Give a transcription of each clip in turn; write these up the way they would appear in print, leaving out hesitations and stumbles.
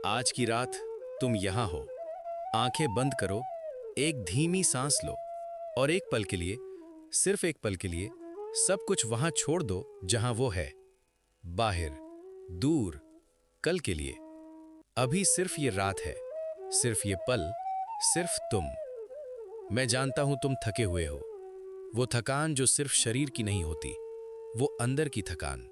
आज की रात तुम यहां हो। आंखें बंद करो, एक धीमी सांस लो और एक पल के लिए, सिर्फ एक पल के लिए सब कुछ वहां छोड़ दो जहां वो है। बाहर, दूर, कल के लिए। अभी सिर्फ ये रात है, सिर्फ ये पल, सिर्फ तुम। मैं जानता हूं तुम थके हुए हो। वो थकान जो सिर्फ शरीर की नहीं होती, वो अंदर की थकान।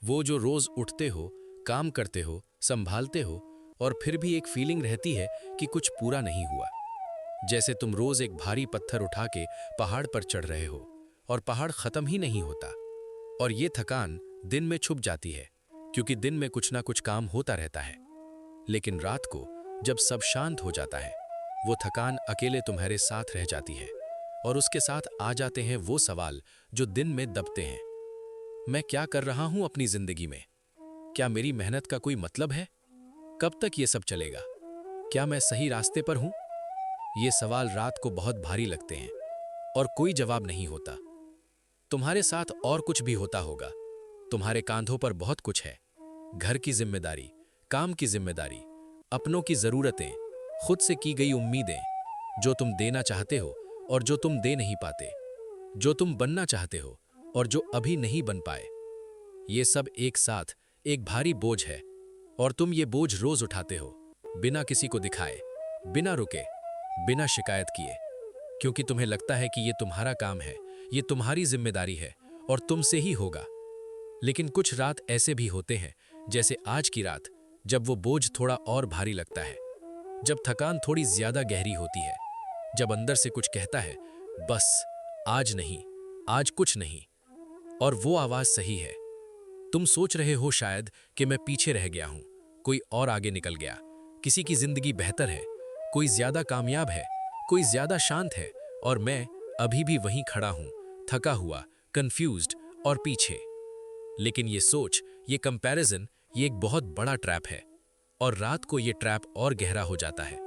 वो जो रोज उठते हो, काम करते हो, संभालते हो और फिर भी एक फीलिंग रहती है कि कुछ पूरा नहीं हुआ। जैसे तुम रोज एक भारी पत्थर उठा के पहाड़ पर चढ़ रहे हो और पहाड़ खत्म ही नहीं होता। और ये थकान दिन में छुप जाती है, क्योंकि दिन में कुछ ना कुछ काम होता रहता है। लेकिन रात को जब सब शांत हो जाता है, वो थकान अकेले तुम्हारे साथ रह जाती है और उसके साथ आ जाते हैं वो सवाल जो दिन में दबते हैं। मैं क्या कर रहा हूं अपनी जिंदगी में? क्या मेरी मेहनत का कोई मतलब है? कब तक ये सब चलेगा? क्या मैं सही रास्ते पर हूं? ये सवाल रात को बहुत भारी लगते हैं और कोई जवाब नहीं होता। तुम्हारे साथ और कुछ भी होता होगा। तुम्हारे कांधों पर बहुत कुछ है। घर की जिम्मेदारी, काम की जिम्मेदारी, अपनों की जरूरतें, खुद से की गई उम्मीदें, जो तुम देना चाहते हो और जो तुम दे नहीं पाते, जो तुम बनना चाहते हो और जो अभी नहीं बन पाए। ये सब एक साथ एक भारी बोझ है और तुम ये बोझ रोज उठाते हो, बिना किसी को दिखाए, बिना रुके, बिना शिकायत किए, क्योंकि तुम्हें लगता है कि ये तुम्हारा काम है, ये तुम्हारी जिम्मेदारी है और तुमसे ही होगा। लेकिन कुछ रात ऐसे भी होते हैं, जैसे आज की रात, जब वो बोझ थोड़ा और भारी लगता है, जब थकान थोड़ी ज्यादा गहरी होती है, जब अंदर से कुछ कहता है, बस आज नहीं, आज कुछ नहीं। और वो आवाज सही है। तुम सोच रहे हो शायद कि मैं पीछे रह गया हूं, कोई और आगे निकल गया, किसी की जिंदगी बेहतर है, कोई ज्यादा कामयाब है, कोई ज्यादा शांत है, और मैं अभी भी वहीं खड़ा हूं, थका हुआ, कंफ्यूज्ड और पीछे। लेकिन ये सोच, ये कंपैरिजन, ये एक बहुत बड़ा ट्रैप है। और रात को ये ट्रैप और गहरा हो जाता है,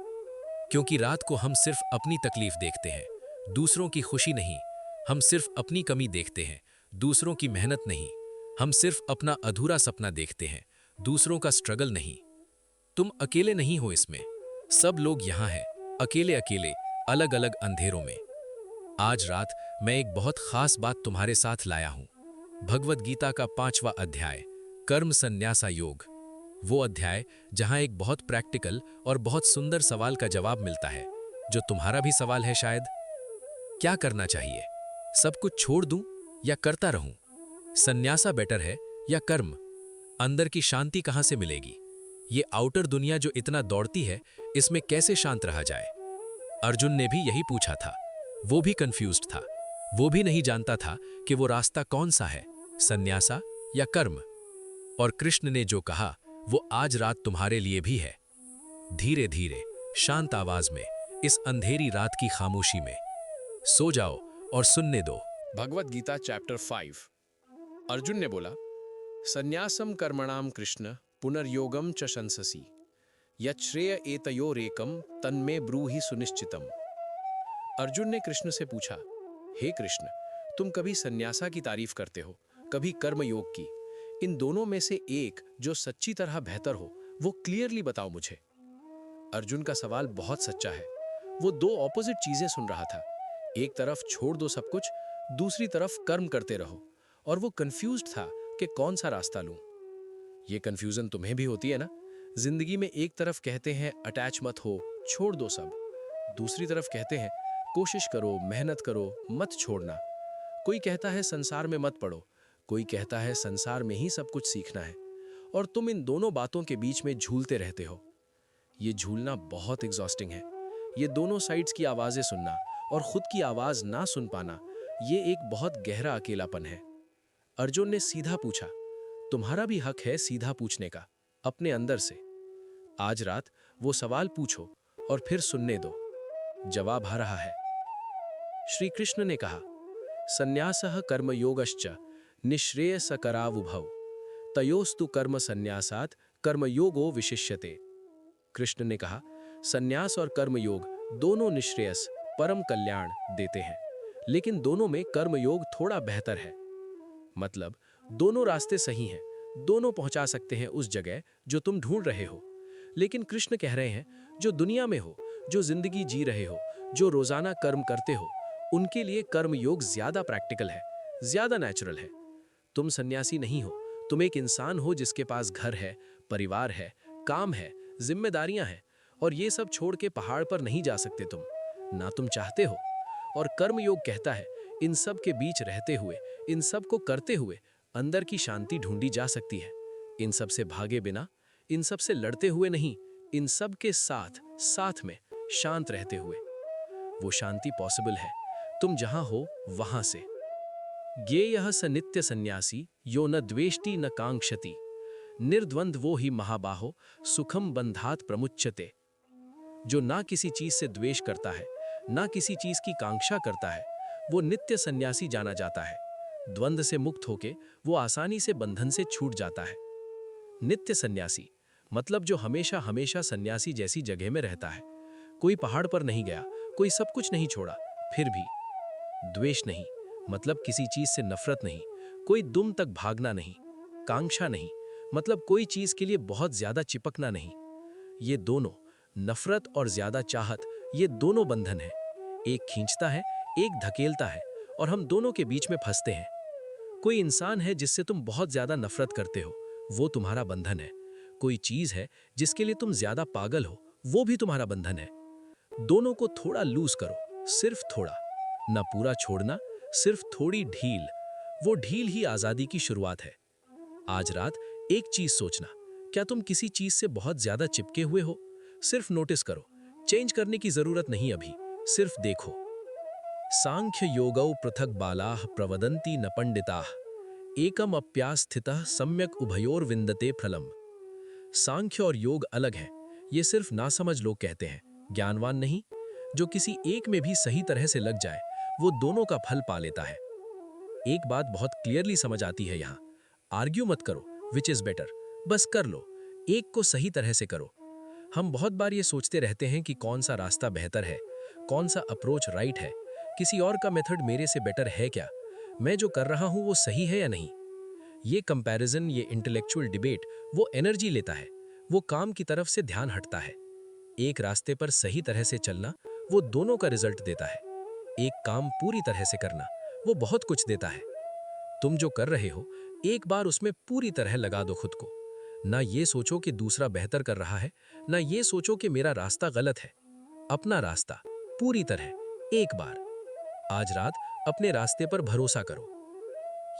क्योंकि रात को हम सिर्फ अपनी तकलीफ देखते हैं, दूसरों की खुशी नहीं। हम सिर्फ अपनी कमी देखते हैं, दूसरों की मेहनत नहीं। हम सिर्फ अपना अधूरा सपना देखते हैं, दूसरों का स्ट्रगल नहीं। तुम अकेले नहीं हो इसमें। सब लोग यहां हैं, अकेले अकेले, अलग अलग अंधेरों में। आज रात मैं एक बहुत खास बात तुम्हारे साथ लाया हूं। भगवद गीता का 5वां अध्याय, कर्म संन्यासा योग। वो अध्याय जहां एक बहुत प्रैक्टिकल और बहुत सुंदर सवाल का जवाब मिलता है, जो तुम्हारा भी सवाल है शायद। क्या करना चाहिए? सब कुछ छोड़ दूं या करता रहूं? संन्यासा बेटर है या कर्म? अंदर की शांति कहां से मिलेगी? ये आउटर दुनिया जो इतना दौड़ती है, इसमें कैसे शांत रहा जाए? अर्जुन ने भी यही पूछा था। वो भी कंफ्यूज्ड था। वो भी नहीं जानता था कि वो रास्ता कौन सा है, संन्यासा या कर्म। और कृष्ण ने जो कहा, वो आज रात तुम्हारे लिए भी है। धीरे धीरे, शांत आवाज में, इस अंधेरी रात की खामोशी में सो जाओ और सुनने दो। भगवद गीता चैप्टर 5। अर्जुन ने बोला, संन्यासम कर्मणाम कृष्ण पुनर्योगम च शंससि यच्छ्रेय एतयोरेकम तन्मे ब्रूहि सुनिश्चितम। अर्जुन ने कृष्ण से पूछा, हे कृष्ण, तुम कभी संन्यासा की तारीफ करते हो, कभी कर्मयोग की। इन दोनों में से एक जो सच्ची तरह बेहतर हो, वो क्लियरली बताओ मुझे। अर्जुन का सवाल बहुत सच्चा है। वो दो ऑपोजिट चीजें सुन रहा था। एक तरफ छोड़ दो सब कुछ, दूसरी तरफ कर्म करते रहो। और वो कंफ्यूज्ड था कि कौन सा रास्ता लूं। ये कंफ्यूजन तुम्हें भी होती है ना? जिंदगी में एक तरफ कहते हैं अटैच मत हो, छोड़ दो सब। दूसरी तरफ कहते हैं कोशिश करो, मेहनत करो, मत छोड़ना। कोई कहता है संसार में मत पड़ो, कोई कहता है संसार में ही सब कुछ सीखना है। और तुम इन दोनों बातों के बीच में झूलते रहते हो। ये झूलना बहुत एग्जॉस्टिंग है। ये दोनों साइड्स की आवाजें सुनना और खुद की आवाज ना सुन पाना, ये एक बहुत गहरा अकेलापन है। अर्जुन ने सीधा पूछा, तुम्हारा भी हक है सीधा पूछने का, अपने अंदर से। आज रात वो सवाल पूछो और फिर सुनने दो। जवाब आ रहा है। श्री कृष्ण ने कहा, संन्यासः कर्मयोगश्च निःश्रेयसकरावुभौ तयोस्तु कर्म संन्यासात् कर्मयोगो विशिष्यते। कृष्ण ने कहा, संन्यास और कर्मयोग दोनों निःश्रेयस, परम कल्याण देते हैं, लेकिन दोनों में कर्मयोग थोड़ा बेहतर है। मतलब दोनों रास्ते सही हैं, दोनों पहुंचा सकते हैं उस जगह जो तुम ढूंढ रहे हो। लेकिन कृष्ण कह रहे हैं जो दुनिया में हो, जो जिंदगी जी रहे हो, जो रोजाना कर्म करते हो, उनके लिए कर्म योग ज्यादा प्रैक्टिकल है, ज्यादा नेचुरल है। तुम सन्यासी नहीं हो, तुम एक इंसान हो जिसके पास घर है, परिवार है, काम है, जिम्मेदारियां हैं, और ये सब छोड़ के पहाड़ पर नहीं जा सकते तुम, ना तुम चाहते हो। और कर्म योग कहता है इन सब के बीच रहते हुए, इन सब को करते हुए अंदर की शांति ढूंढी जा सकती है। इन सब से भागे बिना, इन सब से लड़ते हुए नहीं, इन सब के साथ साथ में शांत रहते हुए। वो शांति पॉसिबल है तुम जहां हो वहां से। ज्ञेयः स नित्य सन्यासी यो न द्वेष्टि न कांक्षति, निर्द्वंद वो ही महाबाहो सुखम बंधात प्रमुच्यते। जो ना किसी चीज से द्वेष करता है, ना किसी चीज की कांक्षा करता है, वो नित्य सन्यासी जाना जाता है। द्वंद से मुक्त होके वो आसानी से बंधन से छूट जाता है। नित्य सन्यासी मतलब जो हमेशा हमेशा सन्यासी जैसी जगह में रहता है। कोई पहाड़ पर नहीं गया, कोई सब कुछ नहीं छोड़ा, फिर भी द्वेष नहीं मतलब किसी चीज से नफरत नहीं, कोई दुम तक भागना नहीं, कांक्षा नहीं मतलब कोई चीज के लिए बहुत ज्यादा चिपकना नहीं। ये दोनों, नफरत और ज्यादा चाहत, ये दोनों बंधन है। एक खींचता है, एक धकेलता है, और हम दोनों के बीच में फंसते हैं। कोई इंसान है जिससे तुम बहुत ज्यादा नफरत करते हो, वो तुम्हारा बंधन है। कोई चीज है जिसके लिए तुम ज्यादा पागल हो, वो भी तुम्हारा बंधन है। दोनों को थोड़ा लूज करो, सिर्फ थोड़ा, ना पूरा छोड़ना, सिर्फ थोड़ी ढील। वो ढील ही आजादी की शुरुआत है। आज रात एक चीज सोचना, क्या तुम किसी चीज से बहुत ज्यादा चिपके हुए हो? सिर्फ नोटिस करो, चेंज करने की जरूरत नहीं अभी, सिर्फ देखो। सांख्य योगौ पृथक बालाः प्रवदन्ति न पंडिताः, एकम अप्यास्थितः सम्यक उभयोर विन्दते फलम। सांख्य और योग अलग है, ये सिर्फ नासमझ लोग कहते हैं, ज्ञानवान नहीं। जो किसी एक में भी सही तरह से लग जाए, वो दोनों का फल पा लेता है। एक बात बहुत क्लियरली समझ आती है यहाँ, आर्ग्यू मत करो विच इज बेटर, बस कर लो, एक को सही तरह से करो। हम बहुत बार ये सोचते रहते हैं कि कौन सा रास्ता बेहतर है, कौन सा अप्रोच राइट है, किसी और का मेथड मेरे से बेटर है क्या, मैं जो कर रहा हूं वो सही है या नहीं। ये कंपैरिजन, ये इंटेलेक्चुअल डिबेट वो एनर्जी लेता है, वो काम की तरफ से ध्यान हटता है। एक रास्ते पर सही तरह से चलना वो दोनों का रिजल्ट देता है। एक काम पूरी तरह से करना वो बहुत कुछ देता है। तुम जो कर रहे हो, एक बार उसमें पूरी तरह लगा दो खुद को। ना ये सोचो कि दूसरा बेहतर कर रहा है, ना ये सोचो कि मेरा रास्ता गलत है। अपना रास्ता पूरी तरह, एक बार। आज रात अपने रास्ते पर भरोसा करो।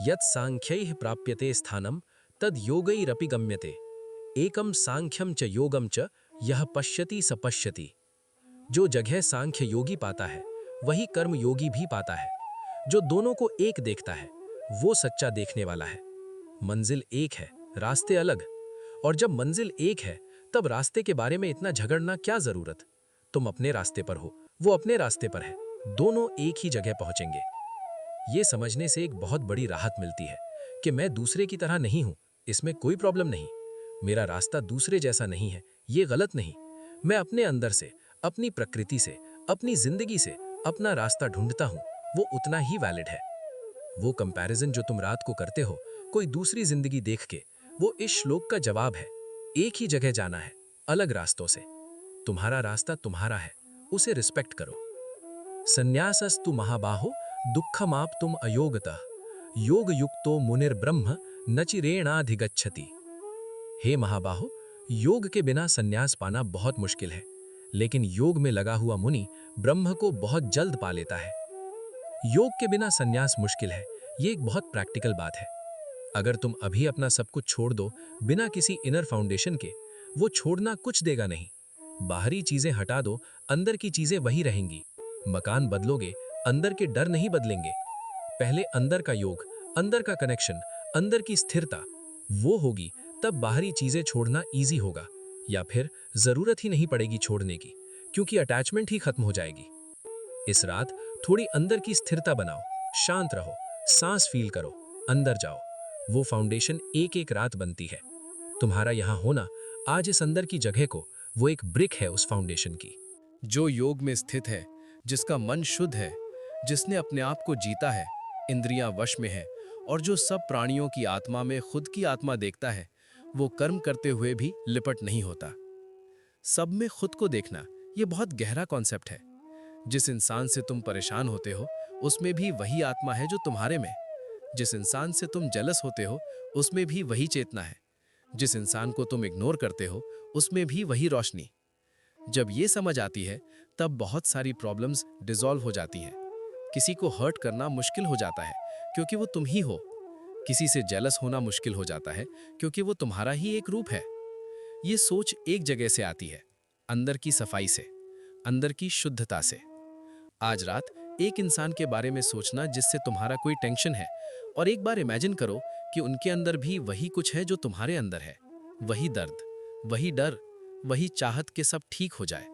यत् सांख्यैः प्राप्यते स्थानम तद योगैरपि गम्यते, एकम सांख्यम च योगम च यह पश्यति स पश्यति। जो जगह सांख्य योगी पाता है, वही कर्म योगी भी पाता है। जो दोनों को एक देखता है, वो सच्चा देखने वाला है। मंजिल एक है, रास्ते अलग। और जब मंजिल एक है, तब रास्ते के बारे में इतना झगड़ना क्या जरूरत। तुम अपने रास्ते पर हो, वो अपने रास्ते पर है, दोनों एक ही जगह पहुंचेंगे। ये समझने से एक बहुत बड़ी राहत मिलती है कि मैं दूसरे की तरह नहीं हूं, इसमें कोई प्रॉब्लम नहीं। मेरा रास्ता दूसरे जैसा नहीं है, ये गलत नहीं। मैं अपने अंदर से, अपनी प्रकृति से, अपनी जिंदगी से अपना रास्ता ढूंढता हूं, वो उतना ही वैलिड है। वो कंपैरिजन जो तुम रात को करते हो कोई दूसरी जिंदगी देख के, वो इस श्लोक का जवाब है। एक ही जगह जाना है, अलग रास्तों से। तुम्हारा रास्ता तुम्हारा है, उसे रिस्पेक्ट करो। संन्यासस्तु महाबाहो दुःखमाप्तुम अयोगतः, योग युक्तो मुनिर्ब्रह्म न चिरेणाधिगच्छति। हे महाबाहो, योग के बिना संन्यास पाना बहुत मुश्किल है, लेकिन योग में लगा हुआ मुनि ब्रह्म को बहुत जल्द पा लेता है। योग के बिना संन्यास मुश्किल है, ये एक बहुत प्रैक्टिकल बात है। अगर तुम अभी अपना सब कुछ छोड़ दो बिना किसी इनर फाउंडेशन के, वो छोड़ना कुछ देगा नहीं। बाहरी चीजें हटा दो, अंदर की चीजें वही रहेंगी। मकान बदलोगे, अंदर के डर नहीं बदलेंगे। पहले अंदर का योग, अंदर का कनेक्शन, अंदर की स्थिरता, वो होगी, तब बाहरी चीजें छोड़ना इजी होगा, या फिर जरूरत ही नहीं पड़ेगी छोड़ने की, क्योंकि अटैचमेंट ही खत्म हो जाएगी। इस रात थोड़ी अंदर की स्थिरता बनाओ, शांत रहो, सांस फील करो, अंदर जाओ। वो फाउंडेशन एक एक रात बनती है। तुम्हारा यहां होना आज इस अंदर की जगह को, वो एक ब्रिक है उस फाउंडेशन की। जो योग में स्थित है, जिसका मन शुद्ध है, जिसने अपने आप को जीता है, इंद्रियां वश में है, और जो सब प्राणियों की आत्मा में खुद की आत्मा देखता है, वो कर्म करते हुए भी लिपट नहीं होता। सब में खुद को देखना, ये बहुत गहरा कॉन्सेप्ट है। जिस इंसान से तुम परेशान होते हो, उसमें भी वही आत्मा है जो तुम्हारे में। जिस इंसान से तुम जेलस होते हो, उसमें भी वही चेतना है। जिस इंसान को तुम इग्नोर करते हो, उसमें भी वही रोशनी। जब ये समझ आती है, तब बहुत सारी प्रॉब्लम्स डिसॉल्व हो जाती हैं। किसी को हर्ट करना मुश्किल हो जाता है, क्योंकि वो तुम ही हो। किसी से जेलस होना मुश्किल हो जाता है, क्योंकि वो तुम्हारा ही एक रूप है। ये सोच एक जगह से आती है, अंदर की सफाई से, अंदर की शुद्धता से। आज रात एक इंसान के बारे में सोचना जिससे तुम्हारा कोई टेंशन है, और एक बार इमेजिन करो कि उनके अंदर भी वही कुछ है जो तुम्हारे अंदर है। वही दर्द, वही डर, वही चाहत के सब ठीक हो जाए।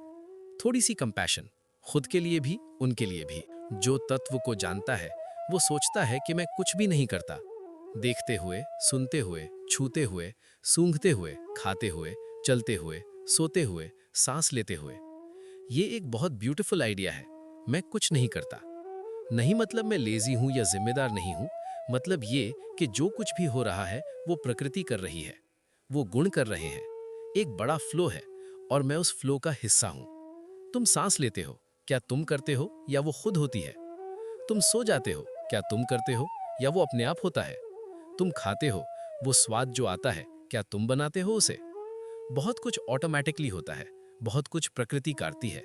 थोड़ी सी कंपैशन, खुद के लिए भी, उनके लिए भी। जो तत्व को जानता है, वो सोचता है कि मैं कुछ भी नहीं करता। देखते हुए, सुनते हुए, छूते हुए, सूंघते हुए, खाते हुए, चलते हुए, सोते हुए, सांस लेते हुए। ये एक बहुत ब्यूटीफुल आइडिया है। मैं कुछ नहीं करता। नहीं मतलब मैं लेजी हूं या जिम्मेदार नहीं हूं। मतलब ये कि जो कुछ भी हो रहा है वो प्रकृति कर रही है, वो गुण कर रहे हैं। एक बड़ा फ्लो है और मैं उस फ्लो का हिस्सा हूं। तुम सांस लेते हो, क्या तुम करते हो या वो खुद होती है? तुम सो जाते हो, क्या तुम करते हो या वो अपने आप होता है? तुम खाते हो, वो स्वाद जो आता है, क्या तुम बनाते हो उसे? बहुत कुछ ऑटोमेटिकली होता है, बहुत कुछ प्रकृति करती है।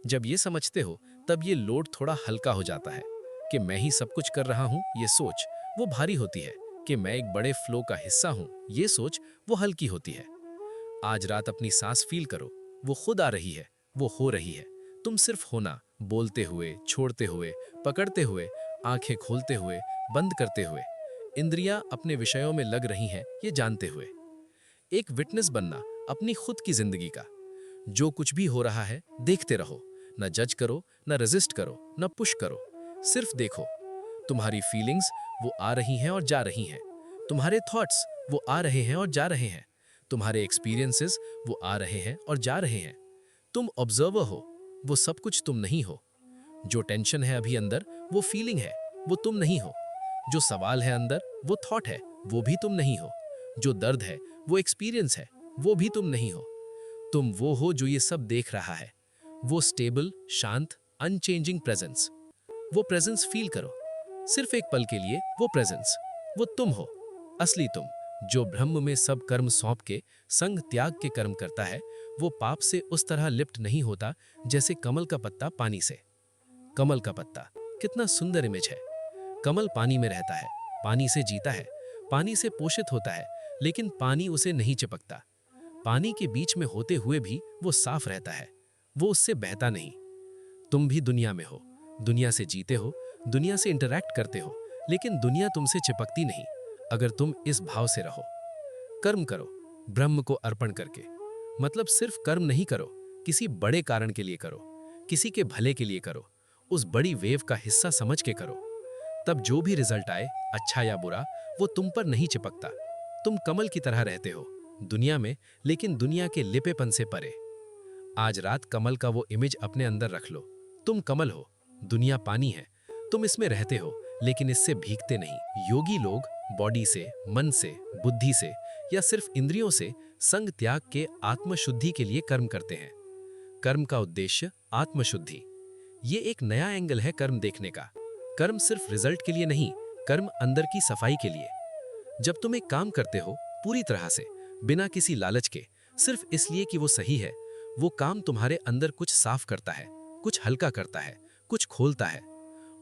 जब ये समझते हो, तब ये लोड थोड़ा हल्का हो जाता है कि मैं ही सब कुछ कर रहा हूं। ये सोच वो भारी होती है कि मैं एक बड़े फ्लो का हिस्सा हूं। ये सोच वो हल्की होती है। आज रात अपनी सांस फील करो। वो खुद आ रही है, वो हो रही है। तुम सिर्फ होना, बोलते हुए, छोड़ते हुए, पकड़ते हुए, आंखें खोलते हुए, बंद करते हुए। इंद्रियां अपने विषयों में लग रही हैं, ये जानते हुए। एक विटनेस बनना अपनी खुद की जिंदगी का। जो कुछ भी हो रहा है, देखते रहो। न जज करो, न रेजिस्ट करो, न पुश करो। सिर्फ देखो। तुम्हारी फीलिंग्स वो आ रही हैं और जा रही हैं। तुम्हारे थॉट्स वो आ रहे हैं और जा रहे हैं। तुम्हारे एक्सपीरियंसेस वो आ रहे हैं और जा रहे हैं। तुम ऑब्जर्वर हो, वो सब कुछ तुम नहीं हो। जो टेंशन है अभी अंदर, वो फीलिंग है, वो तुम नहीं हो। जो सवाल है अंदर, वो थॉट है, वो भी तुम नहीं हो। जो दर्द है, वो एक्सपीरियंस है, वो भी तुम नहीं हो। तुम वो हो जो ये सब देख रहा है। वो स्टेबल, शांत, अनचेंजिंग प्रेजेंस। वो प्रेजेंस फील करो। सिर्फ एक पल के लिए वो प्रेजेंस। वो तुम हो, असली तुम, जो ब्रह्म में सब कर्म सौंप के संग त्याग के कर्म करता है। वो पाप से उस तरह लिप्त नहीं होता जैसे कमल का पत्ता पानी से। कमल का पत्ता कितना सुंदर इमेज है। कमल पानी में रहता है, पानी से जीता है, पानी से पोषित होता है, लेकिन पानी उसे नहीं चिपकता। पानी के बीच में होते हुए भी वो साफ रहता है, वो उससे बहता नहीं। तुम भी दुनिया में हो, दुनिया से जीते हो, दुनिया से इंटरैक्ट करते हो, लेकिन दुनिया तुमसे चिपकती नहीं अगर तुम इस भाव से रहो। कर्म करो, ब्रह्म को अर्पण करके। मतलब सिर्फ कर्म नहीं करो, किसी बड़े कारण के लिए करो, किसी के भले के लिए करो, उस बड़ी वेव का हिस्सा समझ के करो। तब जो भी रिजल्ट आए, अच्छा या बुरा, वो तुम पर नहीं चिपकता। तुम कमल की तरह रहते हो दुनिया में, लेकिन दुनिया के लिपेपन से परे। आज रात कमल का वो इमेज अपने अंदर रख लो। तुम कमल हो, दुनिया पानी है। तुम इसमें रहते हो, लेकिन इससे भीगते नहीं। योगी लोग बॉडी से, मन से, बुद्धि से या सिर्फ इंद्रियों से संग त्याग के आत्मशुद्धि के लिए कर्म करते हैं। कर्म का उद्देश्य आत्मशुद्धि। ये एक नया एंगल है कर्म देखने का। कर्म सिर्फ रिजल्ट के लिए नहीं, कर्म अंदर की सफाई के लिए। जब तुम एक काम करते हो पूरी तरह से, बिना किसी लालच के, सिर्फ इसलिए कि वो सही है, वो काम तुम्हारे अंदर कुछ साफ करता है, कुछ हल्का करता है, कुछ खोलता है।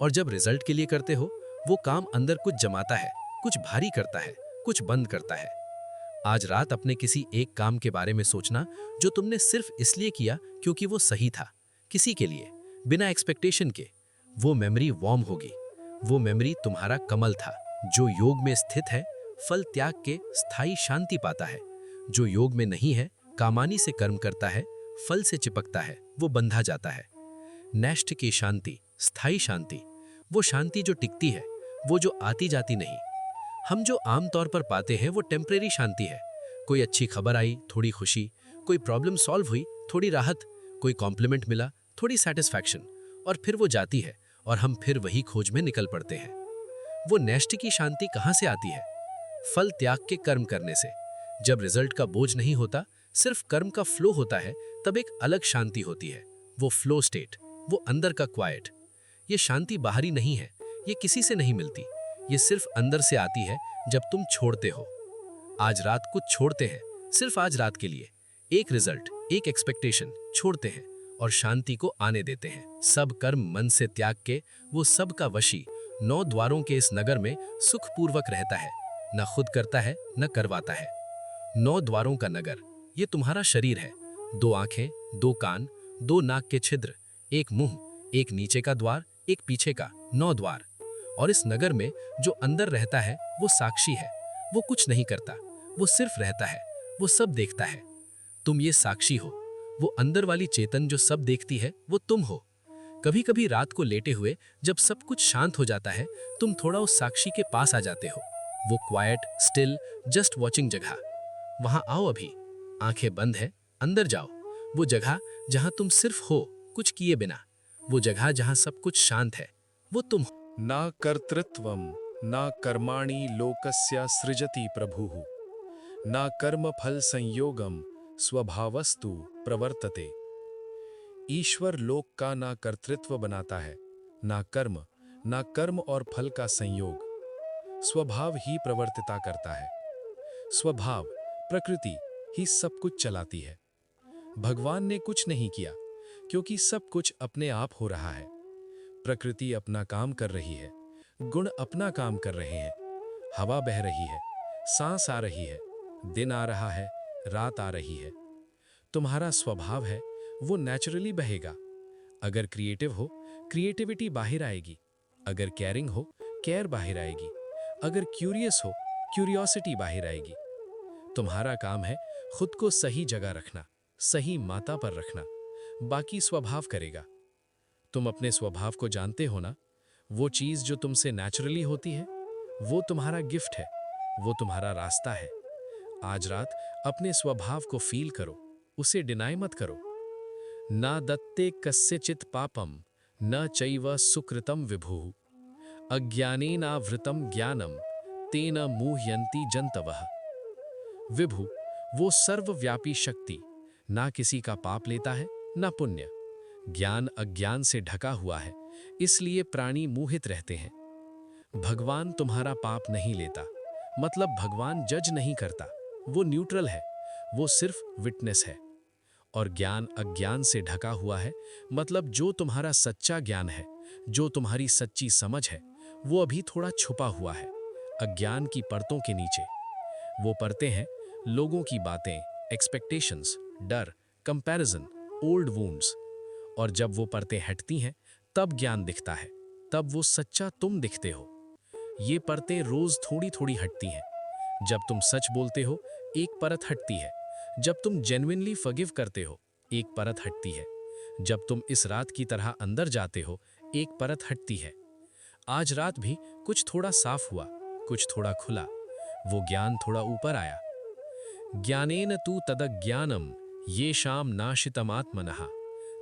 और जब रिजल्ट के लिए करते हो, वो काम अंदर कुछ जमाता है, कुछ भारी करता है, कुछ बंद करता है। आज रात अपने किसी एक काम के बारे में सोचना जो तुमने सिर्फ इसलिए किया क्योंकि वो सही था, किसी के लिए, बिना एक्सपेक्टेशन के। वो मेमोरी वार्म होगी। वो मेमोरी तुम्हारा कमल था, जो योग में स्थित है, फल त्याग के स्थायी शांति पाता है। जो योग में नहीं है, कामानी से कर्म करता है, फल से चिपकता है, वो बंधा जाता है। नैष्ठ की शांति, स्थायी शांति, वो शांति जो टिकती है, वो जो आती जाती नहीं। हम जो आमतौर पर पाते हैं वो टेम्परेरी शांति है। कोई अच्छी खबर आई, थोड़ी खुशी, कोई प्रॉब्लम सॉल्व हुई, थोड़ी राहत, कोई कॉम्प्लीमेंट मिला, थोड़ी सेटिस्फैक्शन, और फिर वो जाती है और हम फिर वही खोज में निकल पड़ते हैं। वो नैष्ठ की शांति कहाँ से आती है? फल त्याग के कर्म करने से। जब रिजल्ट का बोझ नहीं होता, सिर्फ कर्म का फ्लो होता है, तब एक अलग शांति होती है, वो फ्लो स्टेट, वो अंदर का क्वाइट। ये शांति बाहरी नहीं है, ये किसी से नहीं मिलती, ये सिर्फ अंदर से आती है जब तुम छोड़ते हो। आज रात कुछ छोड़ते हैं, सिर्फ आज रात के लिए, एक रिजल्ट, एक एक्सपेक्टेशन छोड़ते हैं और शांति को आने देते हैं। सब कर्म मन से त्याग के वो सब का वशी 9 द्वारों के इस नगर में सुखपूर्वक रहता है, न खुद करता है न करवाता है। 9 द्वारों का नगर, ये तुम्हारा शरीर है। 2 आंखें, 2 कान, 2 नाक के छिद्र, एक मुंह, एक नीचे का द्वार, एक पीछे का, 9 द्वार। और इस नगर में जो अंदर रहता है वो साक्षी है, वो कुछ नहीं करता, वो सिर्फ रहता है, वो सब देखता है। तुम ये साक्षी हो, वो अंदर वाली चेतन जो सब देखती है वो तुम हो। कभी कभी रात को लेटे हुए जब सब कुछ शांत हो जाता है, तुम थोड़ा उस साक्षी के पास आ जाते हो। वो क्वाइट, स्टिल, जस्ट वॉचिंग जगह। वहां आओ अभी, आंखें बंद है, अंदर जाओ। वो जगह जहां तुम सिर्फ हो, कुछ किए बिना। वो जगह जहां सब कुछ शांत है, वो तुम हो। न कर्तृत्वम न कर्माणि लोकस्य सृजति प्रभुः न कर्मफल संयोगम स्वभावस्तु प्रवर्तते। ईश्वर लोक का ना कर्तृत्व बनाता है, ना कर्म और फल का संयोग, स्वभाव ही प्रवर्तिता करता है। स्वभाव, प्रकृति ही सब कुछ चलाती है। भगवान ने कुछ नहीं किया, क्योंकि सब कुछ अपने आप हो रहा है। प्रकृति अपना काम कर रही है, गुण अपना काम कर रहे हैं। हवा बह रही है, सांस आ रही है, दिन आ रहा है, रात आ रही है। तुम्हारा स्वभाव है, वो नेचुरली बहेगा। अगर क्रिएटिव हो, क्रिएटिविटी बाहर आएगी। अगर केयरिंग हो, केयर बाहर आएगी। अगर क्यूरियस हो, क्यूरियोसिटी बाहर आएगी। तुम्हारा काम है खुद को सही जगह रखना, सही माता पर रखना, बाकी स्वभाव करेगा। तुम अपने स्वभाव को जानते हो ना, वो चीज जो तुमसे नेचुरली होती है, वो तुम्हारा गिफ्ट है, वो तुम्हारा रास्ता है। आज रात अपने स्वभाव को फील करो, उसे डिनाई मत करो। ना दत्ते कस्यचित् पापम न चैव सुकृतम विभुः अज्ञानेनावृतम ज्ञानम तेन मुह्यन्ति जन्तवः। विभु, वो सर्वव्यापी शक्ति, ना किसी का पाप लेता है ना पुण्य। ज्ञान अज्ञान से ढका हुआ है, इसलिए प्राणी मोहित रहते हैं। भगवान तुम्हारा पाप नहीं लेता, मतलब भगवान जज नहीं करता, वो न्यूट्रल है, वो सिर्फ विटनेस है। और ज्ञान अज्ञान से ढका हुआ है, मतलब जो तुम्हारा सच्चा ज्ञान है, जो तुम्हारी सच्ची समझ है, वो अभी थोड़ा छुपा हुआ है अज्ञान की परतों के नीचे। वो परतें हैं लोगों की बातें, एक्सपेक्टेशंस, डर, कंपैरिजन, ओल्ड वुंड्स। और जब वो परतें हटती हैं, तब ज्ञान दिखता है, तब वो सच्चा तुम दिखते हो। ये परतें रोज थोड़ी थोड़ी हटती हैं। जब तुम सच बोलते हो, एक परत हटती है। जब तुम जेन्युइनली फॉरगिव करते हो, एक परत हटती है। जब तुम इस रात की तरह अंदर जाते हो, एक परत हटती है। आज रात भी कुछ थोड़ा साफ हुआ, कुछ थोड़ा खुला, वो ज्ञान थोड़ा ऊपर आया। ज्ञानेन तु तदज्ञानम येषां नाशितमात्मनः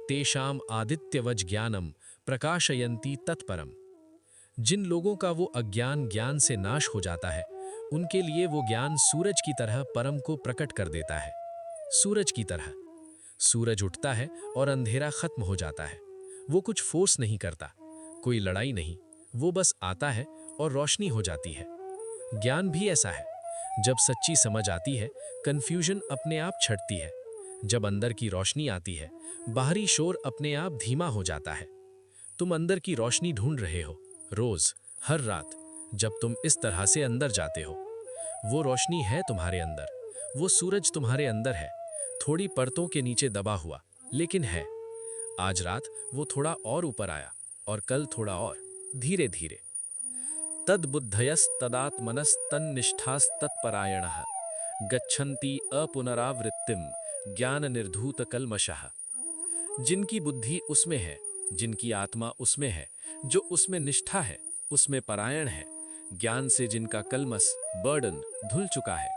तेषां आदित्यवज ज्ञानम प्रकाशयन्ति तत्परम। जिन लोगों का वो अज्ञान ज्ञान से नाश हो जाता है, उनके लिए वो ज्ञान सूरज की तरह परम को प्रकट कर देता है। सूरज की तरह सूरज उठता है और अंधेरा खत्म हो जाता है। वो कुछ फोर्स नहीं करता, कोई लड़ाई नहीं, वो बस आता है और रोशनी हो जाती है। ज्ञान भी ऐसा है, जब सच्ची समझ आती है, कंफ्यूजन अपने आप छटती है। जब अंदर की रोशनी आती है, बाहरी शोर अपने आप धीमा हो जाता है। तुम अंदर की रोशनी ढूंढ रहे हो, रोज, हर रात। जब तुम इस तरह से अंदर जाते हो, वो रोशनी है तुम्हारे अंदर, वो सूरज तुम्हारे अंदर है, थोड़ी परतों के नीचे दबा हुआ, लेकिन है। आज रात वो थोड़ा और ऊपर आया, और कल थोड़ा और, धीरे धीरे। तद्बुद्धयस्तदात्मनस्तन्निष्ठास्तत्परायणः गच्छन्ति अपुनरावृत्तिम ज्ञान निर्धूत कल्मषः। जिनकी बुद्धि उसमें है, जिनकी आत्मा उसमें है, जो उसमें निष्ठा है, उसमें परायण है, ज्ञान से जिनका कलमस, बर्डन धुल चुका है,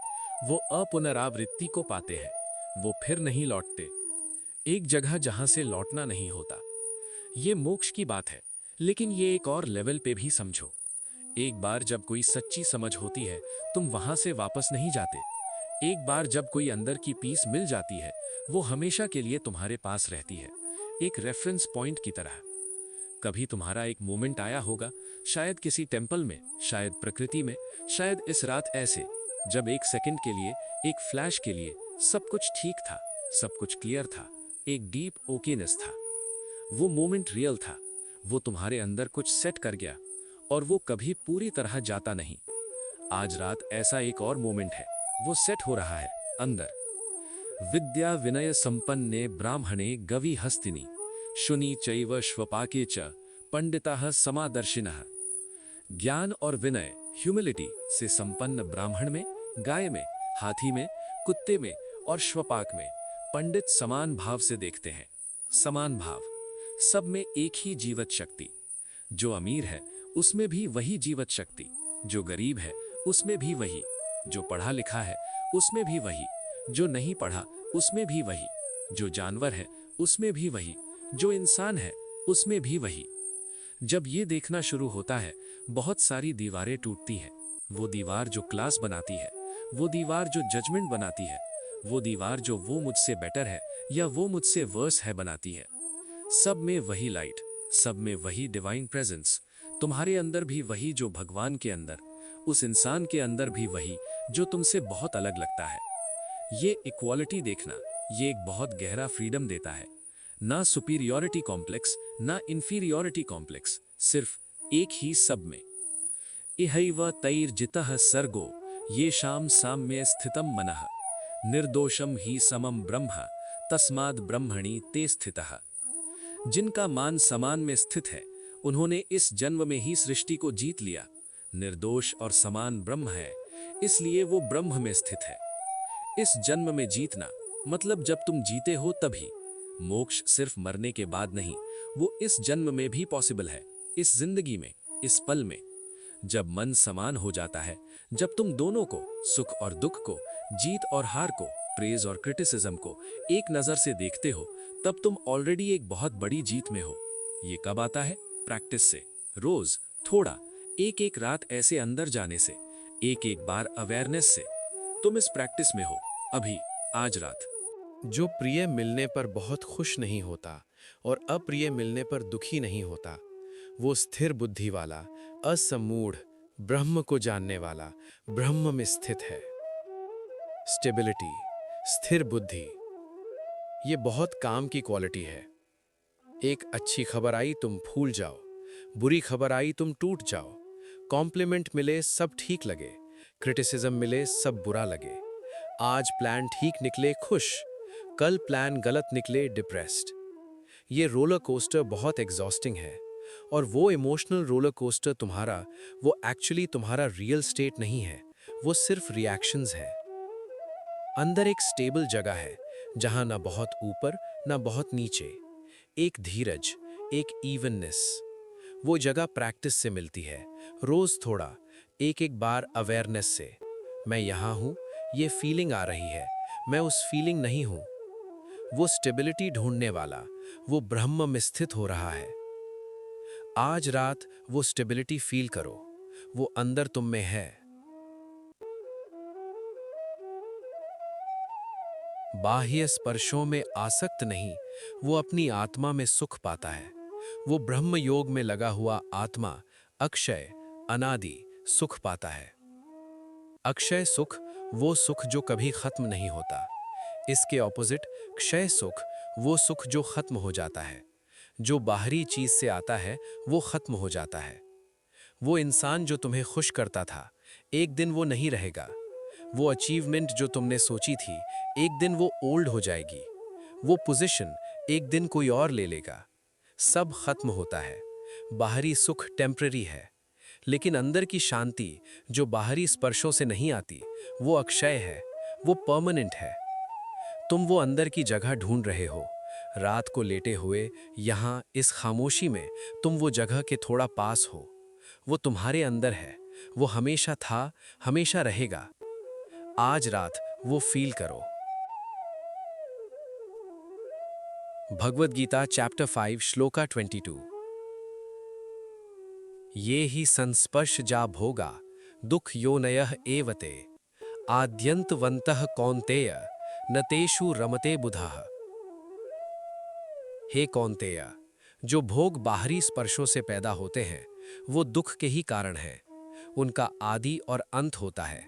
वो अपुनरावृत्ति को पाते हैं। वो फिर नहीं लौटते। एक जगह जहां से लौटना नहीं होता। ये मोक्ष की बात है, लेकिन ये एक और लेवल पे भी समझो। एक बार जब कोई सच्ची समझ होती है, तुम वहां से वापस नहीं जाते। एक बार जब कोई अंदर की पीस मिल जाती है, वो हमेशा के लिए तुम्हारे पास रहती है, एक रेफरेंस पॉइंट की तरह। कभी तुम्हारा एक मोमेंट आया होगा, शायद किसी टेम्पल में, शायद प्रकृति में, शायद इस रात ऐसे, जब एक सेकंड के लिए, एक फ्लैश के लिए सब कुछ ठीक था, सब कुछ क्लियर था, एक डीप ओकेनेस था। वो मोमेंट रियल था, वो तुम्हारे अंदर कुछ सेट कर गया, और वो कभी पूरी तरह जाता नहीं। आज रात ऐसा एक और मोमेंट है, वो सेट हो रहा है अंदर। विद्या विनय संपन्ने ब्राह्मणे गवि हस्तिनी शुनि चैव श्वपाके च पंडिताः समादर्शिनः। ज्ञान और विनय, ह्यूमिलिटी से संपन्न ब्राह्मण में, गाय में, हाथी में, कुत्ते में और श्वपाक में पंडित समान भाव से देखते हैं। समान भाव, सब में एक ही जीवत शक्ति। जो अमीर है उसमें भी वही जीवत शक्ति, जो गरीब है उसमें भी वही, जो पढ़ा लिखा है उसमें भी वही, जो नहीं पढ़ा उसमें भी वही, जो जानवर है उसमें भी वही, जो इंसान है उसमें भी वही। जब ये देखना शुरू होता है, बहुत सारी दीवारें टूटती हैं। वो दीवार जो क्लास बनाती है, वो दीवार जो जजमेंट बनाती है, वो दीवार जो वो मुझसे बेटर है या वो मुझसे वर्स है बनाती है। सब में वही लाइट, सब में वही डिवाइन प्रेजेंस, तुम्हारे अंदर भी वही जो भगवान के अंदर, उस इंसान के अंदर भी वही जो तुमसे बहुत अलग लगता है। ये इक्वालिटी देखना, ये एक बहुत गहरा फ्रीडम देता है। ना सुपीरियॉरिटी कॉम्प्लेक्स, ना इंफीरियॉरिटी कॉम्प्लेक्स, सिर्फ एक ही सब में। इहैव तैर्जितः सर्गो येषां साम्ये स्थितं मनः निर्दोषम ही समम ब्रह्म तस्माद् ब्रह्मणि ते स्थितः। जिनका मान समान में स्थित है, उन्होंने इस जन्म में ही सृष्टि को जीत लिया। निर्दोष और समान ब्रह्म है, इसलिए वो ब्रह्म में स्थित है। इस जन्म में जीतना मतलब जब तुम जीते हो तभी। मोक्ष सिर्फ मरने के बाद नहीं, वो इस जन्म में भी पॉसिबल है, इस जिंदगी में, इस पल में। जब मन समान हो जाता है, जब तुम दोनों को, सुख और दुख को, जीत और हार को, प्रेज और क्रिटिसिज्म को एक नजर से देखते हो, तब तुम ऑलरेडी एक बहुत बड़ी जीत में हो। ये कब आता है? प्रैक्टिस से, रोज थोड़ा, एक एक रात ऐसे अंदर जाने से, एक एक बार अवेयरनेस से। तुम इस प्रैक्टिस में हो अभी, आज रात। जो प्रिय मिलने पर बहुत खुश नहीं होता और अप्रिय मिलने पर दुखी नहीं होता, वो स्थिर बुद्धि वाला, असमूढ़, ब्रह्म को जानने वाला, ब्रह्म में स्थित है। स्टेबिलिटी, स्थिर बुद्धि, ये बहुत काम की क्वालिटी है। एक अच्छी खबर आई तुम फूल जाओ, बुरी खबर आई तुम टूट जाओ, कॉम्प्लीमेंट मिले सब ठीक लगे, क्रिटिसिज्म मिले सब बुरा लगे। आज प्लान ठीक निकले खुश, कल प्लान गलत निकले डिप्रेस्ड। ये रोलर कोस्टर बहुत एग्जॉस्टिंग है, और वो इमोशनल रोलर कोस्टर तुम्हारा, वो एक्चुअली तुम्हारा रियल स्टेट नहीं है, वो सिर्फ रिएक्शंस है। अंदर एक स्टेबल जगह है, जहां ना बहुत ऊपर ना बहुत नीचे, एक धीरज, एक इवननेस। वो जगह प्रैक्टिस से मिलती है, रोज थोड़ा, एक एक बार अवेयरनेस से। मैं यहां हूं, ये फीलिंग आ रही है, मैं उस फीलिंग नहीं हूं। वो स्टेबिलिटी ढूंढने वाला, वो ब्रह्म में स्थित हो रहा है। आज रात वो स्टेबिलिटी फील करो, वो अंदर तुम में है। बाह्य स्पर्शों में आसक्त नहीं, वो अपनी आत्मा में सुख पाता है। वो ब्रह्म योग में लगा हुआ आत्मा अक्षय, अनादि सुख पाता है। अक्षय सुख, वो सुख जो कभी खत्म नहीं होता। इसके ऑपोजिट क्षय सुख, वो सुख जो खत्म हो जाता है। जो बाहरी चीज से आता है वो खत्म हो जाता है। वो इंसान जो तुम्हें खुश करता था, एक दिन वो नहीं रहेगा। वो अचीवमेंट जो तुमने सोची थी, एक दिन वो ओल्ड हो जाएगी। वो पोजीशन एक दिन कोई और ले लेगा। सब खत्म होता है। बाहरी सुख टेम्पररी है, लेकिन अंदर की शांति जो बाहरी स्पर्शों से नहीं आती, वो अक्षय है, वो परमानेंट है। तुम वो अंदर की जगह ढूंढ रहे हो। रात को लेटे हुए यहाँ इस खामोशी में तुम वो जगह के थोड़ा पास हो। वो तुम्हारे अंदर है, वो हमेशा था, हमेशा रहेगा। आज रात वो फील करो। भगवद गीता चैप्टर 5 श्लोका 22। ये ही संस्पर्श जा भोगा दुख योनयः एवते आद्यंतवन्तः कौन्तेय न तेषु रमते बुधाः। हे कौन्तेय, जो भोग बाहरी स्पर्शों से पैदा होते हैं वो दुख के ही कारण हैं। उनका आदि और अंत होता है,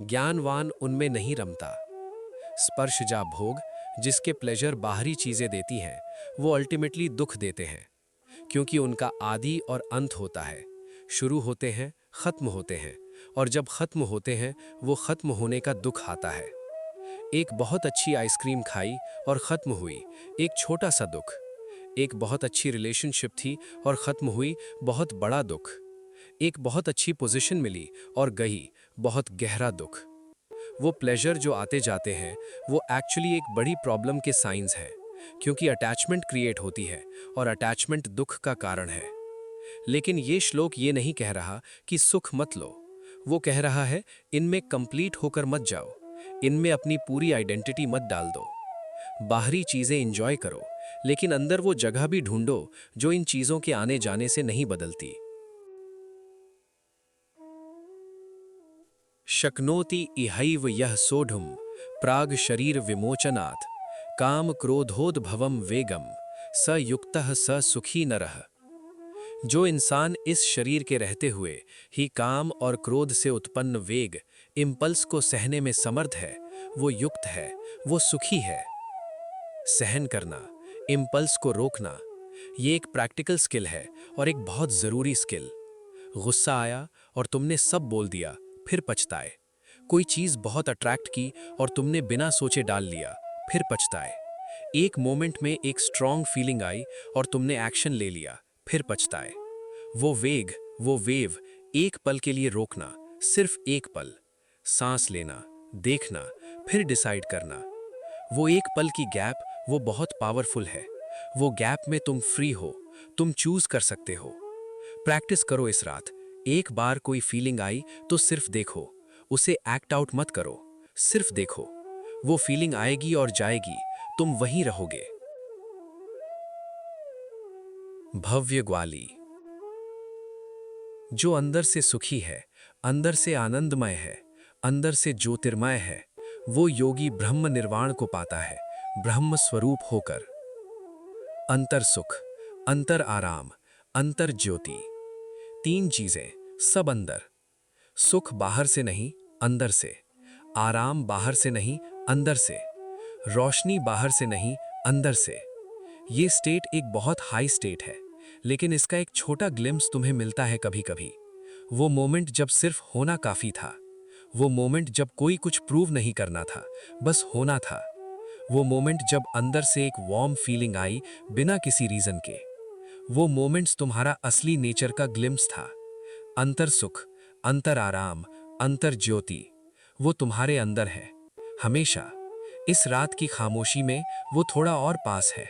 ज्ञानवान उनमें नहीं रमता। स्पर्शजा भोग जिसके प्लेजर बाहरी चीजें देती हैं वो अल्टीमेटली दुख देते हैं, क्योंकि उनका आदि और अंत होता है। शुरू होते हैं, खत्म होते हैं, और जब खत्म होते हैं वो खत्म होने का दुख आता है। एक बहुत अच्छी आइसक्रीम खाई और खत्म हुई, एक छोटा सा दुख। एक बहुत अच्छी रिलेशनशिप थी और खत्म हुई, बहुत बड़ा दुख। एक बहुत अच्छी पोजीशन मिली और गई, बहुत गहरा दुख। वो प्लेजर जो आते जाते हैं वो एक्चुअली एक बड़ी प्रॉब्लम के साइंस हैं, क्योंकि अटैचमेंट क्रिएट होती है और अटैचमेंट दुख का कारण है। लेकिन ये श्लोक ये नहीं कह रहा कि सुख मत लो। वो कह रहा है इनमें कंप्लीट होकर मत जाओ, इनमें अपनी पूरी आइडेंटिटी मत डाल दो। बाहरी चीजें एंजॉय करो, लेकिन अंदर वो जगह भी ढूंढो जो इन चीजों के आने जाने से नहीं बदलती। शक्नोति इहैव यः सोढुं प्राग शरीर विमोचनात् काम क्रोधोद्भवं वेगम स युक्तः स सुखी नरः। जो इंसान इस शरीर के रहते हुए ही काम और क्रोध से उत्पन्न वेग, इम्पल्स को सहने में समर्थ है, वो युक्त है, वो सुखी है। सहन करना, इम्पल्स को रोकना, ये एक प्रैक्टिकल स्किल है और एक बहुत जरूरी स्किल। गुस्सा आया और तुमने सब बोल दिया, फिर पछताए। कोई चीज बहुत अट्रैक्ट की और तुमने बिना सोचे डाल लिया, फिर पछताए। एक मोमेंट में एक स्ट्रॉन्ग फीलिंग आई और तुमने एक्शन ले लिया, फिर पछताए। वो वेग, वो वेव, एक पल के लिए रोकना, सिर्फ एक पल। सांस लेना, देखना, फिर डिसाइड करना। वो एक पल की गैप, वो बहुत पावरफुल है। वो गैप में तुम फ्री हो, तुम चूज कर सकते हो। प्रैक्टिस करो इस रात। एक बार कोई फीलिंग आई तो सिर्फ देखो, उसे एक्ट आउट मत करो, सिर्फ देखो। वो फीलिंग आएगी और जाएगी, तुम वहीं रहोगे। भव्य ग्वाली। जो अंदर से सुखी है, अंदर से आनंदमय है, अंदर से ज्योतिर्मय है, वो योगी ब्रह्म निर्वाण को पाता है, ब्रह्म स्वरूप होकर। अंतर सुख, अंतर आराम, अंतर ज्योति, तीन चीजें सब अंदर। सुख बाहर से नहीं, अंदर से। आराम बाहर से नहीं, अंदर से। रोशनी बाहर से नहीं, अंदर से। ये स्टेट एक बहुत हाई स्टेट है, लेकिन इसका एक छोटा ग्लिम्स तुम्हें मिलता है कभी कभी। वो मोमेंट जब सिर्फ होना काफी था। वो मोमेंट जब कोई कुछ प्रूव नहीं करना था, बस होना था। वो मोमेंट जब अंदर से एक वार्म फीलिंग आई बिना किसी रीजन के। वो मोमेंट्स तुम्हारा असली नेचर का ग्लिम्स था। अंतर सुख, अंतर आराम, अंतर ज्योति, वो तुम्हारे अंदर है हमेशा। इस रात की खामोशी में वो थोड़ा और पास है।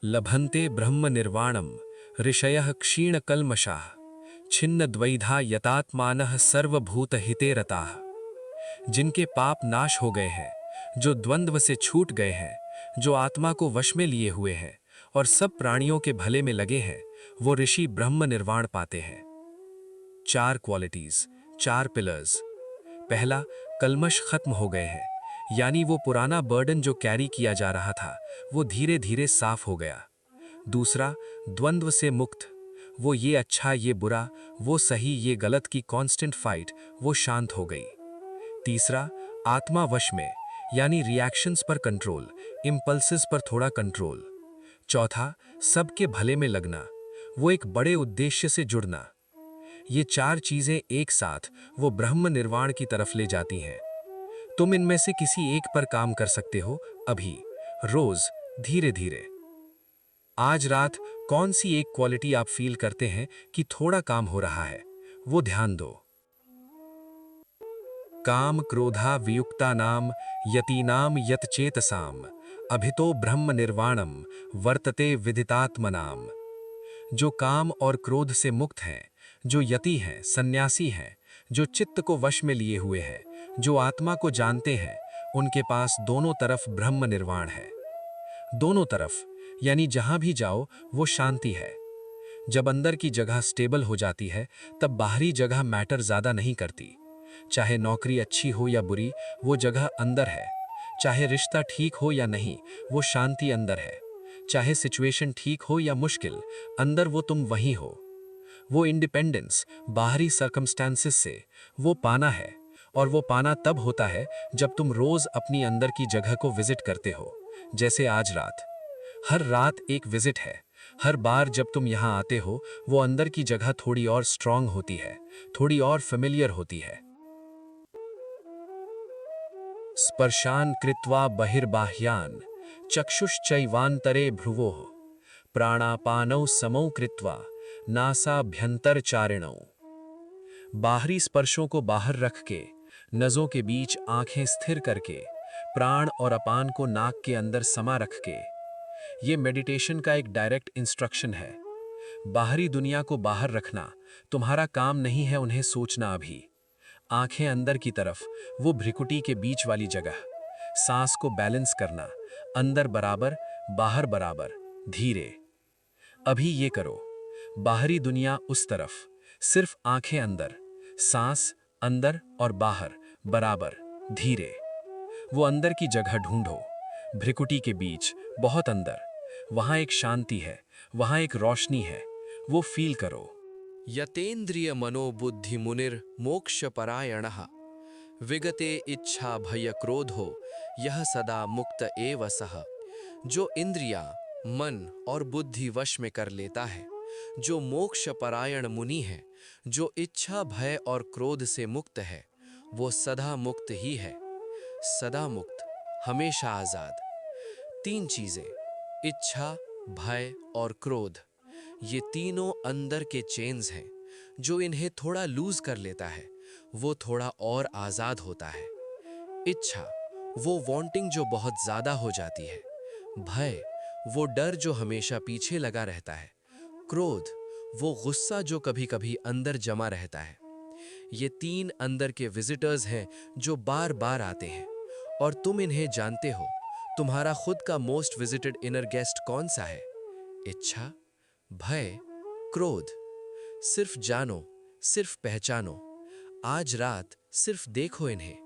लभन्ते ब्रह्म निर्वाणम ऋषयः क्षीण कल्मषाः छिन्न द्वैधा यतात्मानः सर्वभूत हिते रताः। जिनके पाप नाश हो गए हैं, जो द्वंद्व से छूट गए हैं, जो आत्मा को वश में लिए हुए हैं और सब प्राणियों के भले में लगे हैं, वो ऋषि ब्रह्म निर्वाण पाते हैं। चार क्वालिटीज, चार पिलर्स। पहला, कल्मश खत्म हो गए हैं, यानी वो पुराना बर्डन जो कैरी किया जा रहा था वो धीरे धीरे साफ हो गया। दूसरा, द्वंद्व से मुक्त, वो ये अच्छा ये बुरा, वो सही ये गलत की कांस्टेंट फाइट वो शांत हो गई। तीसरा, आत्मा वश में, यानी रिएक्शंस पर कंट्रोल, इंपल्सेस पर थोड़ा कंट्रोल। चौथा, सबके भले में लगना, वो एक बड़े उद्देश्य से जुड़ना। ये चार चीजें एक साथ वो ब्रह्म निर्वाण की तरफ ले जाती हैं। तुम इनमें से किसी एक पर काम कर सकते हो अभी, रोज, धीरे धीरे। आज रात कौन सी एक क्वालिटी आप फील करते हैं कि थोड़ा काम हो रहा है, वो ध्यान दो। काम क्रोधा वियुक्ता नाम यतीनाम यत चेतसाम अभितो ब्रह्म निर्वाणम वर्तते विदितात्मनाम। जो काम और क्रोध से मुक्त हैं, जो यति हैं, सन्यासी हैं, जो चित्त को वश में लिए हुए हैं, जो आत्मा को जानते हैं, उनके पास दोनों तरफ ब्रह्म निर्वाण है। दोनों तरफ, यानी जहां भी जाओ वो शांति है। जब अंदर की जगह स्टेबल हो जाती है तब बाहरी जगह मैटर ज़्यादा नहीं करती। चाहे नौकरी अच्छी हो या बुरी, वो जगह अंदर है। चाहे रिश्ता ठीक हो या नहीं, वो शांति अंदर है। चाहे सिचुएशन ठीक हो या मुश्किल, अंदर वो तुम वहीं हो। वो इंडिपेंडेंस बाहरी सर्कमस्टेंसेस से वो पाना है, और वो पाना तब होता है जब तुम रोज अपनी अंदर की जगह को विजिट करते हो। जैसे आज रात, हर रात एक विजिट है। हर बार जब तुम यहाँ आते हो, वो अंदर की जगह थोड़ी और स्ट्रांग होती है, थोड़ी और फेमिलियर होती है। स्पर्शान कृत्वा बहिर्बाह्यान चक्षुश्चैवान्तरे भ्रुवोः प्राणापानौ समौ कृत्वा नासाभ्यंतरचारिणौ। बाहरी स्पर्शों को बाहर रख के, नजों के बीच आंखें स्थिर करके, प्राण और अपान को नाक के अंदर समा रख के। ये मेडिटेशन का एक डायरेक्ट इंस्ट्रक्शन है। बाहरी दुनिया को बाहर रखना तुम्हारा काम नहीं है, उन्हें सोचना अभी। आंखें अंदर की तरफ, वो भ्रिकुटी के बीच वाली जगह। सांस को बैलेंस करना, अंदर बराबर, बाहर बराबर, धीरे। अभी ये करो। बाहरी दुनिया उस तरफ, सिर्फ आंखें अंदर, सांस अंदर और बाहर बराबर, धीरे। वो अंदर की जगह ढूंढो, भ्रिकुटी के बीच, बहुत अंदर। वहां एक शांति है, वहां एक रोशनी है, वो फील करो। यतेन्द्रिय मनोबुद्धि मुनिर मोक्ष परायणः विगते इच्छा भय क्रोधो यह सदा मुक्त एव सः। जो इंद्रियां, मन और बुद्धि वश में कर लेता है, जो मोक्ष परायण मुनि है, जो इच्छा भय और क्रोध से मुक्त है, वो सदा मुक्त ही है। सदा मुक्त, हमेशा आजाद। तीन चीजें, इच्छा, भय और क्रोध, ये तीनों अंदर के चेन्स हैं। जो इन्हें थोड़ा लूज कर लेता है, वो थोड़ा और आजाद होता है। इच्छा, वो वांटिंग जो बहुत ज्यादा हो जाती है। भय, वो डर जो हमेशा पीछे लगा रहता है। क्रोध, वो गुस्सा जो कभी कभी अंदर जमा रहता है। ये तीन अंदर के विजिटर्स हैं जो बार बार आते हैं, और तुम इन्हें जानते हो। तुम्हारा खुद का मोस्ट विजिटेड इनर गेस्ट कौन सा है? इच्छा, भय, क्रोध। सिर्फ जानो, सिर्फ पहचानो। आज रात सिर्फ देखो इन्हें,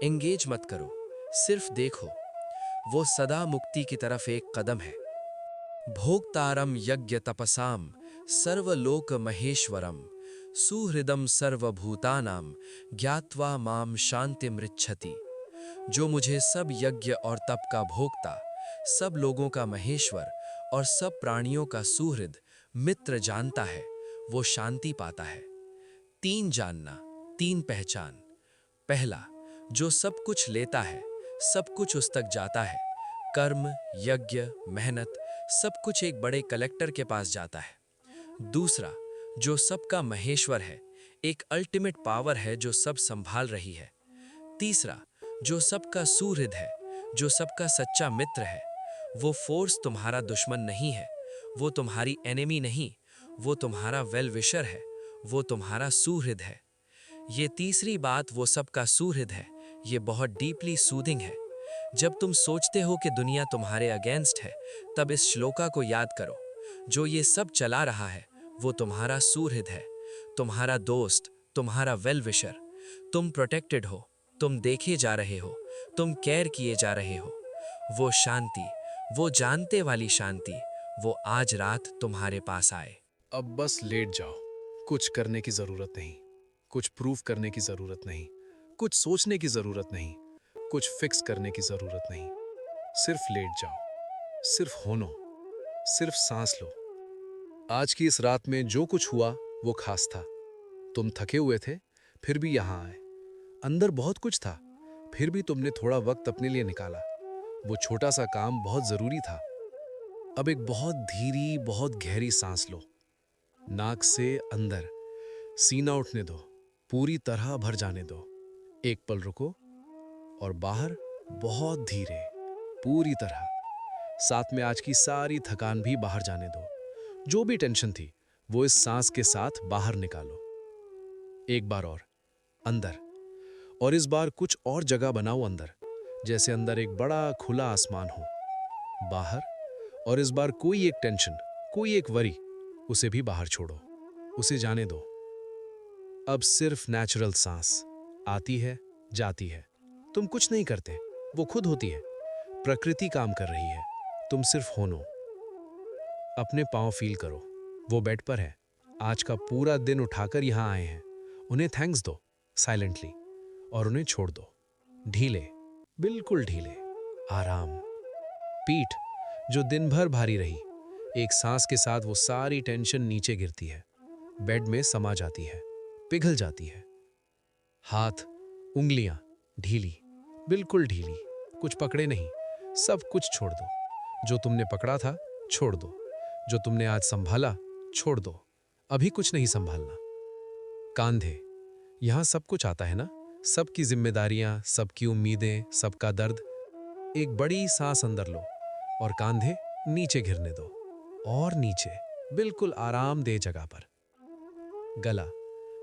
एंगेज मत करो, सिर्फ देखो। वो सदा मुक्ति की तरफ एक कदम है। भोक्तारम यज्ञ तपसाम सर्वलोक महेश्वरम सुहृदम सर्वभूतानाम ज्ञात्वा माम शांति मृच्छति। जो मुझे सब यज्ञ और तप का भोक्ता, सब लोगों का महेश्वर और सब प्राणियों का सुहृद मित्र जानता है, वो शांति पाता है। तीन जानना, तीन पहचान। पहला, जो सब कुछ लेता है, सब कुछ उस तक जाता है। कर्म, यज्ञ, मेहनत, सब कुछ एक बड़े कलेक्टर के पास जाता है। दूसरा, जो सबका महेश्वर है, एक अल्टीमेट पावर है जो सब संभाल रही है। तीसरा, जो सबका सुहृद है, जो सबका सच्चा मित्र है। वो फोर्स तुम्हारा दुश्मन नहीं है, वो तुम्हारी एनिमी नहीं, वो तुम्हारा वेल विशर है, वो तुम्हारा सुहृद है। ये तीसरी बात, वो सबका सुहृद है, ये बहुत डीपली सूदिंग है। जब तुम सोचते हो कि दुनिया तुम्हारे अगेंस्ट है, तब इस श्लोका को याद करो। जो ये सब चला रहा है, वो तुम्हारा सुहृद है, तुम्हारा दोस्त, तुम्हारा वेल विशर। तुम प्रोटेक्टेड हो, तुम देखे जा रहे हो, तुम केयर किए जा रहे हो। वो शांति, वो जानते वाली शांति, वो आज रात तुम्हारे पास आए। अब बस लेट जाओ। कुछ करने की जरूरत नहीं, कुछ प्रूव करने की जरूरत नहीं, कुछ सोचने की जरूरत नहीं, कुछ फिक्स करने की जरूरत नहीं। सिर्फ लेट जाओ, सिर्फ होनो, सिर्फ सांस लो। आज की इस रात में जो कुछ हुआ वो खास था। तुम थके हुए थे, फिर भी यहां आए। अंदर बहुत कुछ था, फिर भी तुमने थोड़ा वक्त अपने लिए निकाला। वो छोटा सा काम बहुत जरूरी था। अब एक बहुत धीरी, बहुत गहरी सांस लो। नाक से अंदर, सीना उठने दो, पूरी तरह भर जाने दो। एक पल रुको और बाहर बहुत धीरे, पूरी तरह। साथ में आज की सारी थकान भी बाहर जाने दो। जो भी टेंशन थी, वो इस सांस के साथ बाहर निकालो। एक बार और अंदर, और इस बार कुछ और जगह बनाओ अंदर, जैसे अंदर एक बड़ा खुला आसमान हो। बाहर, और इस बार कोई एक टेंशन, कोई एक वरी उसे भी बाहर छोड़ो, उसे जाने दो। अब सिर्फ नेचुरल सांस आती है, जाती है। तुम कुछ नहीं करते, वो खुद होती है। प्रकृति काम कर रही है, तुम सिर्फ होनो। अपने पांव फील करो, वो बेड पर है। आज का पूरा दिन उठाकर यहां आए हैं। उन्हें थैंक्स दो साइलेंटली और उन्हें छोड़ दो। ढीले, बिल्कुल ढीले, आराम। पीठ जो दिन भर भारी रही, एक सांस के साथ वो सारी टेंशन नीचे गिरती है, बेड में समा जाती है, पिघल जाती है। हाथ, उंगलियां ढीली, बिल्कुल ढीली, कुछ पकड़े नहीं, सब कुछ छोड़ दो। जो तुमने पकड़ा था छोड़ दो, जो तुमने आज संभाला छोड़ दो। अभी कुछ नहीं संभालना। कांधे, यहां सब कुछ आता है ना, सबकी जिम्मेदारियां, सबकी उम्मीदें, सबका दर्द। एक बड़ी सांस अंदर लो और कांधे नीचे गिरने दो, और नीचे, बिल्कुल आरामदेह जगह पर। गला,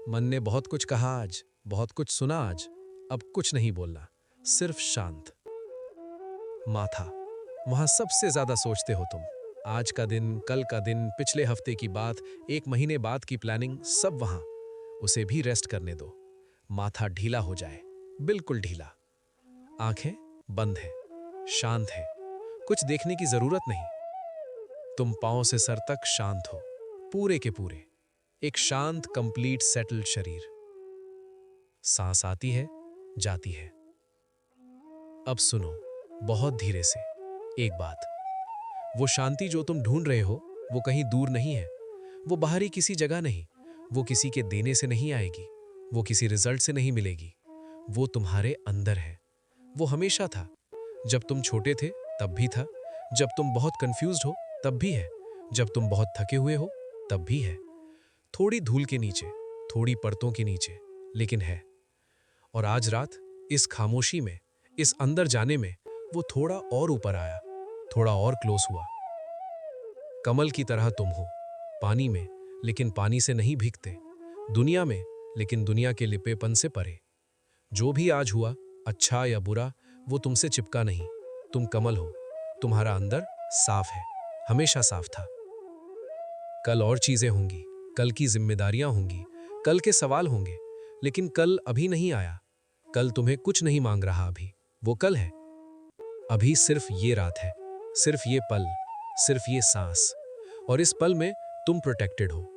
मन ने बहुत कुछ कहा आज, बहुत कुछ सुना आज, अब कुछ नहीं बोलना, सिर्फ शांत। माथा, वहां सबसे ज्यादा सोचते हो तुम। आज का दिन, कल का दिन, पिछले हफ्ते की बात, एक महीने बाद की प्लानिंग, सब वहां। उसे भी रेस्ट करने दो। माथा ढीला हो जाए, बिल्कुल ढीला। आंखें बंद है, शांत है, कुछ देखने की जरूरत नहीं। तुम पांव से सर तक शांत हो, पूरे के पूरे। एक शांत, कंप्लीट, सेटल्ड शरीर। सांस आती है, जाती है। अब सुनो, बहुत धीरे से एक बात। वो शांति जो तुम ढूंढ रहे हो, वो कहीं दूर नहीं है। वो बाहरी किसी जगह नहीं, वो किसी के देने से नहीं आएगी, वो किसी रिजल्ट से नहीं मिलेगी। वो तुम्हारे अंदर है। वो हमेशा था। जब तुम छोटे थे तब भी था, जब तुम बहुत कंफ्यूज्ड हो तब भी है, जब तुम बहुत थके हुए हो तब भी है। थोड़ी धूल के नीचे, थोड़ी परतों के नीचे, लेकिन है। और आज रात इस खामोशी में, इस अंदर जाने में, वो थोड़ा और ऊपर आया, थोड़ा और क्लोज हुआ। कमल की तरह तुम हो, पानी में, लेकिन पानी से नहीं भीगते। दुनिया में, लेकिन दुनिया के लिपेपन से परे। जो भी आज हुआ, अच्छा या बुरा, वो तुमसे चिपका नहीं। तुम कमल हो, तुम्हारा अंदर साफ है, हमेशा साफ था। कल और चीजें होंगी, कल की जिम्मेदारियां होंगी, कल के सवाल होंगे, लेकिन कल अभी नहीं आया। कल तुम्हें कुछ नहीं मांग रहा अभी, वो कल है। अभी सिर्फ ये रात है, सिर्फ ये पल, सिर्फ ये सांस। और इस पल में तुम प्रोटेक्टेड हो।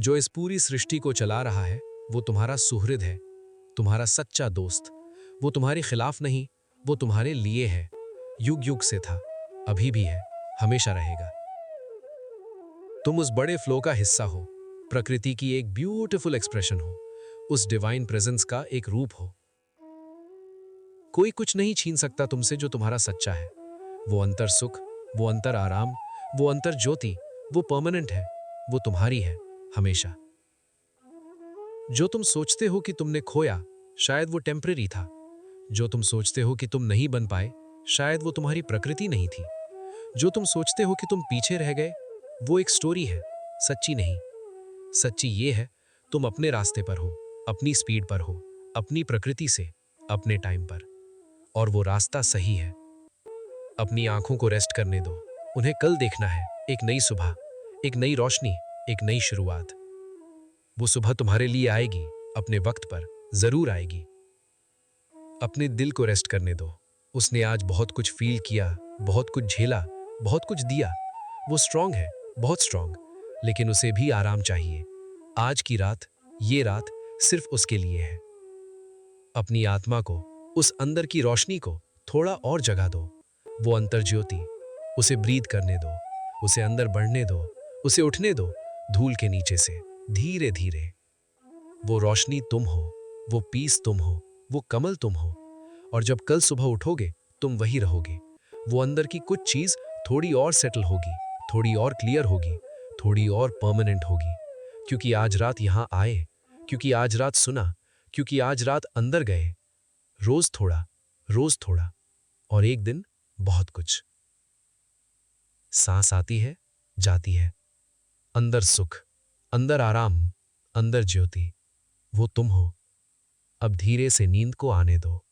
जो इस पूरी सृष्टि को चला रहा है, वो तुम्हारा सुहृद है, तुम्हारा सच्चा दोस्त। वो तुम्हारे खिलाफ नहीं, वो तुम्हारे लिए है। युग युग से था, अभी भी है, हमेशा रहेगा। तुम उस बड़े फ्लो का हिस्सा हो, प्रकृति की एक ब्यूटीफुल एक्सप्रेशन हो, उस डिवाइन प्रेजेंस का एक रूप हो। कोई कुछ नहीं छीन सकता तुमसे जो तुम्हारा सच्चा है। वो अंतर सुख, वो अंतर आराम, वो अंतर ज्योति, वो परमानेंट है, वो तुम्हारी है हमेशा। जो तुम सोचते हो कि तुमने खोया, शायद वो टेम्परेरी था। जो तुम सोचते हो कि तुम नहीं बन पाए, शायद वो तुम्हारी प्रकृति नहीं थी। जो तुम सोचते हो कि तुम पीछे रह गए, वो एक स्टोरी है, सच्ची नहीं। सच्ची ये है, तुम अपने रास्ते पर हो, अपनी स्पीड पर हो, अपनी प्रकृति से, अपने टाइम पर। और वो रास्ता सही है। अपनी आंखों को रेस्ट करने दो, उन्हें कल देखना है। एक नई सुबह, एक नई रोशनी, एक नई शुरुआत। वो सुबह तुम्हारे लिए आएगी, अपने वक्त पर जरूर आएगी। अपने दिल को रेस्ट करने दो। उसने आज बहुत कुछ फील किया, बहुत कुछ झेला, बहुत कुछ दिया। वो स्ट्रांग है, बहुत स्ट्रांग, लेकिन उसे भी आराम चाहिए। आज की रात, ये रात सिर्फ उसके लिए है। अपनी आत्मा को, उस अंदर की रोशनी को थोड़ा और जगा दो। वो अंतर ज्योति, उसे ब्रीथ करने दो, उसे अंदर बढ़ने दो, उसे उठने दो, धूल के नीचे से धीरे धीरे। वो रोशनी तुम हो, वो पीस तुम हो, वो कमल तुम हो। और जब कल सुबह उठोगे, तुम वही रहोगे। वो अंदर की कुछ चीज थोड़ी और सेटल होगी, थोड़ी और क्लियर होगी, थोड़ी और परमानेंट होगी। क्योंकि आज रात यहां आए, क्योंकि आज रात सुना, क्योंकि आज रात अंदर गए। रोज थोड़ा, और एक दिन बहुत कुछ। सांस आती है, जाती है। अंदर सुख, अंदर आराम, अंदर ज्योति। वो तुम हो। अब धीरे से नींद को आने दो।